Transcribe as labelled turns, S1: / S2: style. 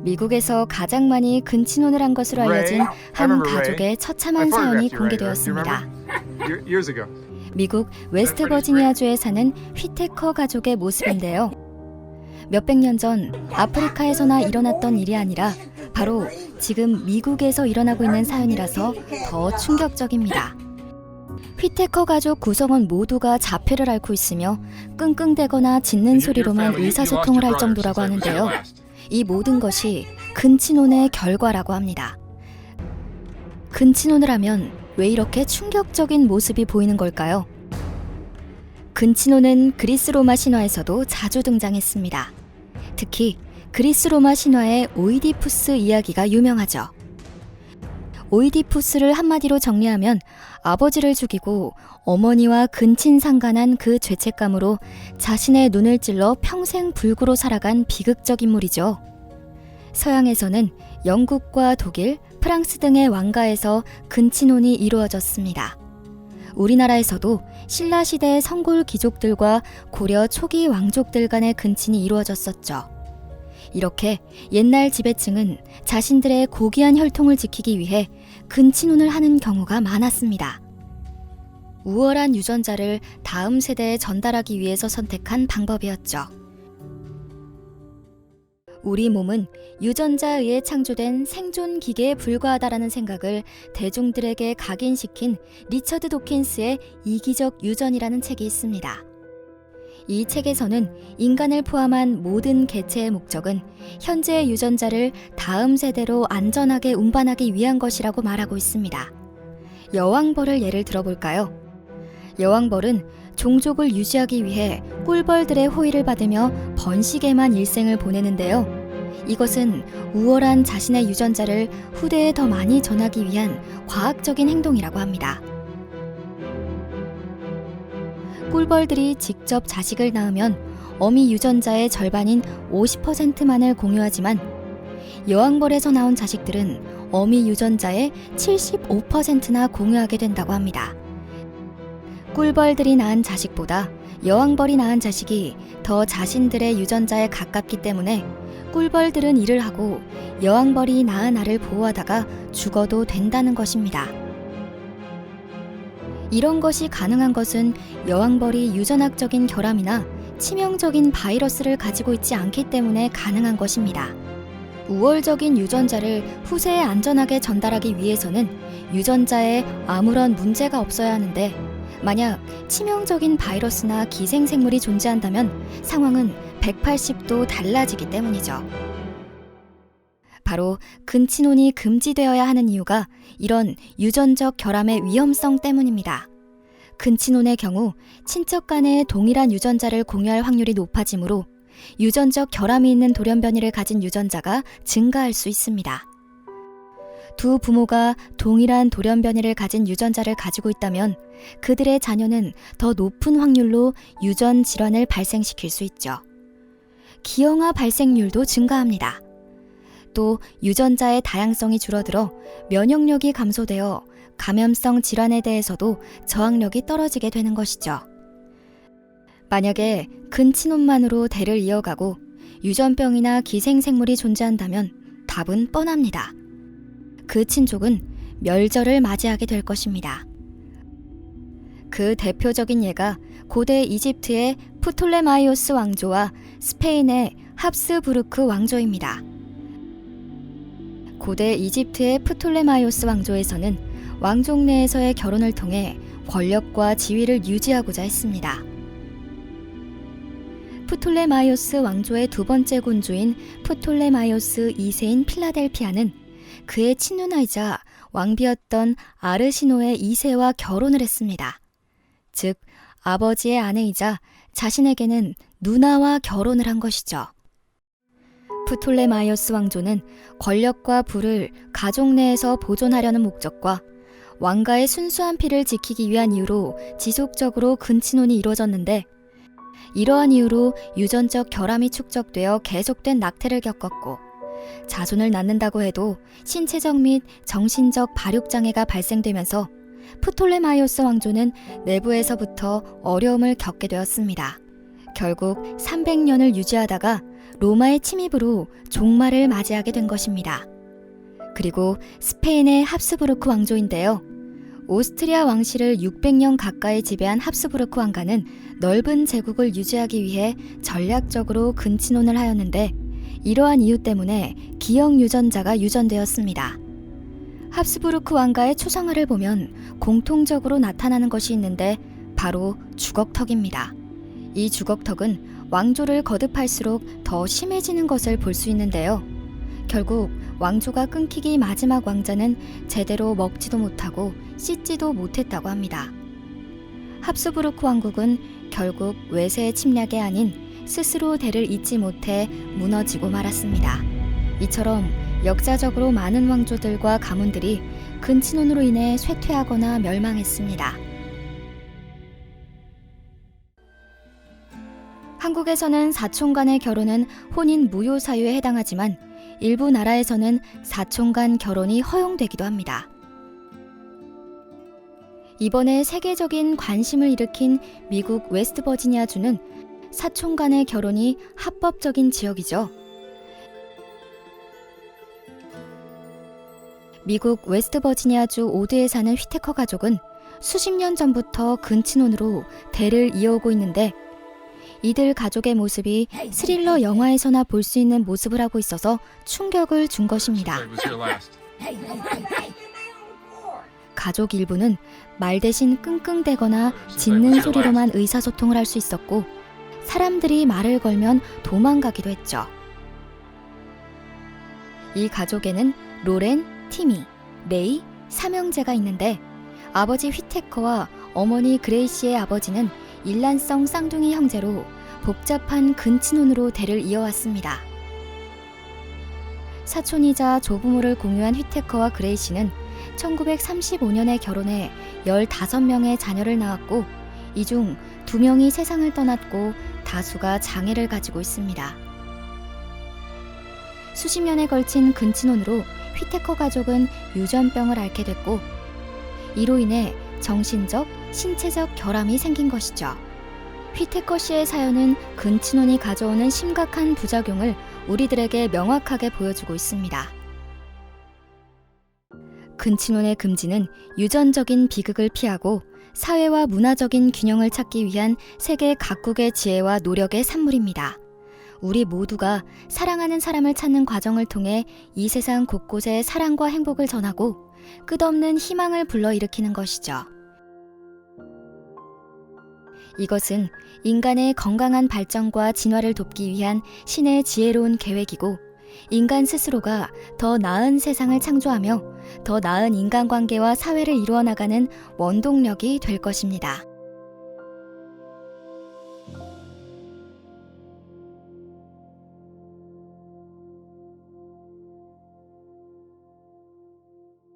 S1: 미국에서 가장 많이 근친혼을 한 것으로 알려진 한 가족의 처참한 사연이 공개되었습니다. 미국 웨스트버지니아주에 사는 휘테커 가족의 모습인데요. 몇백 년 전 아프리카에서나 일어났던 일이 아니라 바로 지금 미국에서 일어나고 있는 사연이라서 더 충격적입니다. 휘테커 가족 구성원 모두가 자폐를 앓고 있으며 끙끙대거나 짖는 소리로만 의사소통을 할 정도라고 하는데요. 이 모든 것이 근친혼의 결과라고 합니다. 근친혼을 하면 왜 이렇게 충격적인 모습이 보이는 걸까요? 근친혼은 그리스 로마 신화에서도 자주 등장했습니다. 특히 그리스 로마 신화의 오이디푸스 이야기가 유명하죠. 오이디푸스를 한마디로 정리하면 아버지를 죽이고 어머니와 근친상간한 그 죄책감으로 자신의 눈을 찔러 평생 불구로 살아간 비극적 인물이죠. 서양에서는 영국과 독일, 프랑스 등의 왕가에서 근친혼이 이루어졌습니다. 우리나라에서도 신라시대의 성골 귀족들과 고려 초기 왕족들 간의 근친이 이루어졌었죠. 이렇게 옛날 지배층은 자신들의 고귀한 혈통을 지키기 위해 근친혼을 하는 경우가 많았습니다. 우월한 유전자를 다음 세대에 전달하기 위해서 선택한 방법이었죠. 우리 몸은 유전자에 의해 창조된 생존 기계에 불과하다라는 생각을 대중들에게 각인시킨 리처드 도킨스의 이기적 유전이라는 책이 있습니다. 이 책에서는 인간을 포함한 모든 개체의 목적은 현재의 유전자를 다음 세대로 안전하게 운반하기 위한 것이라고 말하고 있습니다. 여왕벌을 예를 들어볼까요? 여왕벌은 종족을 유지하기 위해 꿀벌들의 호의를 받으며 번식에만 일생을 보내는데요. 이것은 우월한 자신의 유전자를 후대에 더 많이 전하기 위한 과학적인 행동이라고 합니다. 꿀벌들이 직접 자식을 낳으면 어미 유전자의 절반인 50%만을 공유하지만 여왕벌에서 나온 자식들은 어미 유전자의 75%나 공유하게 된다고 합니다. 꿀벌들이 낳은 자식보다 여왕벌이 낳은 자식이 더 자신들의 유전자에 가깝기 때문에 꿀벌들은 일을 하고 여왕벌이 낳은 알을 보호하다가 죽어도 된다는 것입니다. 이런 것이 가능한 것은 여왕벌이 유전학적인 결함이나 치명적인 바이러스를 가지고 있지 않기 때문에 가능한 것입니다. 우월적인 유전자를 후세에 안전하게 전달하기 위해서는 유전자에 아무런 문제가 없어야 하는데 만약 치명적인 바이러스나 기생생물이 존재한다면 상황은 180도 달라지기 때문이죠. 바로 근친혼이 금지되어야 하는 이유가 이런 유전적 결함의 위험성 때문입니다. 근친혼의 경우 친척 간의 동일한 유전자를 공유할 확률이 높아지므로 유전적 결함이 있는 돌연변이를 가진 유전자가 증가할 수 있습니다. 두 부모가 동일한 돌연변이를 가진 유전자를 가지고 있다면 그들의 자녀는 더 높은 확률로 유전 질환을 발생시킬 수 있죠. 기형아 발생률도 증가합니다. 또 유전자의 다양성이 줄어들어 면역력이 감소되어 감염성 질환에 대해서도 저항력이 떨어지게 되는 것이죠. 만약에 근친혼만으로 대를 이어가고 유전병이나 기생생물이 존재한다면 답은 뻔합니다. 그 친족은 멸절을 맞이하게 될 것입니다. 그 대표적인 예가 고대 이집트의 프톨레마이오스 왕조와 스페인의 합스부르크 왕조입니다. 고대 이집트의 프톨레마이오스 왕조에서는 왕족 내에서의 결혼을 통해 권력과 지위를 유지하고자 했습니다. 프톨레마이오스 왕조의 두 번째 군주인 프톨레마이오스 2세인 필라델피아는 그의 친누나이자 왕비였던 아르시노의 2세와 결혼을 했습니다. 즉, 아버지의 아내이자 자신에게는 누나와 결혼을 한 것이죠. 프톨레마이오스 왕조는 권력과 부를 가족 내에서 보존하려는 목적과 왕가의 순수한 피를 지키기 위한 이유로 지속적으로 근친혼이 이루어졌는데 이러한 이유로 유전적 결함이 축적되어 계속된 낙태를 겪었고 자손을 낳는다고 해도 신체적 및 정신적 발육장애가 발생되면서 프톨레마이오스 왕조는 내부에서부터 어려움을 겪게 되었습니다. 결국 300년을 유지하다가 로마의 침입으로 종말을 맞이하게 된 것입니다. 그리고 스페인의 합스부르크 왕조인데요. 오스트리아 왕실을 600년 가까이 지배한 합스부르크 왕가는 넓은 제국을 유지하기 위해 전략적으로 근친혼을 하였는데 이러한 이유 때문에 기억 유전자가 유전되었습니다. 합스부르크 왕가의 초상화를 보면 공통적으로 나타나는 것이 있는데 바로 주걱턱입니다. 이 주걱턱은 왕조를 거듭할수록 더 심해지는 것을 볼 수 있는데요. 결국 왕조가 끊기기 마지막 왕자는 제대로 먹지도 못하고 씻지도 못했다고 합니다. 합스부르크 왕국은 결국 외세의 침략이 아닌 스스로 대를 잇지 못해 무너지고 말았습니다. 이처럼 역사적으로 많은 왕조들과 가문들이 근친혼으로 인해 쇠퇴하거나 멸망했습니다. 한국에서는 사촌 간의 결혼은 혼인 무효 사유에 해당하지만 일부 나라에서는 사촌 간 결혼이 허용되기도 합니다. 이번에 세계적인 관심을 일으킨 미국 웨스트버지니아주는 사촌 간의 결혼이 합법적인 지역이죠. 미국 웨스트버지니아주 오드에 사는 휘테커 가족은 수십 년 전부터 근친혼으로 대를 이어오고 있는데 이들 가족의 모습이 스릴러 영화에서나 볼 수 있는 모습을 하고 있어서 충격을 준 것입니다. 가족 일부는 말 대신 끙끙대거나 짖는 소리로만 의사소통을 할 수 있었고 사람들이 말을 걸면 도망가기도 했죠. 이 가족에는 로렌, 티미, 레이, 삼형제가 있는데 아버지 휘테커와 어머니 그레이시의 아버지는 일란성 쌍둥이 형제로 복잡한 근친혼으로 대를 이어왔습니다. 사촌이자 조부모를 공유한 휘테커와 그레이시는 1935년에 결혼해 15명의 자녀를 낳았고 이 중 2명이 세상을 떠났고 다수가 장애를 가지고 있습니다. 수십 년에 걸친 근친혼으로 휘테커 가족은 유전병을 앓게 됐고 이로 인해 정신적, 신체적 결함이 생긴 것이죠. 휘테커 씨의 사연은 근친혼이 가져오는 심각한 부작용을 우리들에게 명확하게 보여주고 있습니다. 근친혼의 금지는 유전적인 비극을 피하고 사회와 문화적인 균형을 찾기 위한 세계 각국의 지혜와 노력의 산물입니다. 우리 모두가 사랑하는 사람을 찾는 과정을 통해 이 세상 곳곳에 사랑과 행복을 전하고 끝없는 희망을 불러일으키는 것이죠. 이것은 인간의 건강한 발전과 진화를 돕기 위한 신의 지혜로운 계획이고 인간 스스로가 더 나은 세상을 창조하며 더 나은 인간관계와 사회를 이루어 나가는 원동력이 될 것입니다.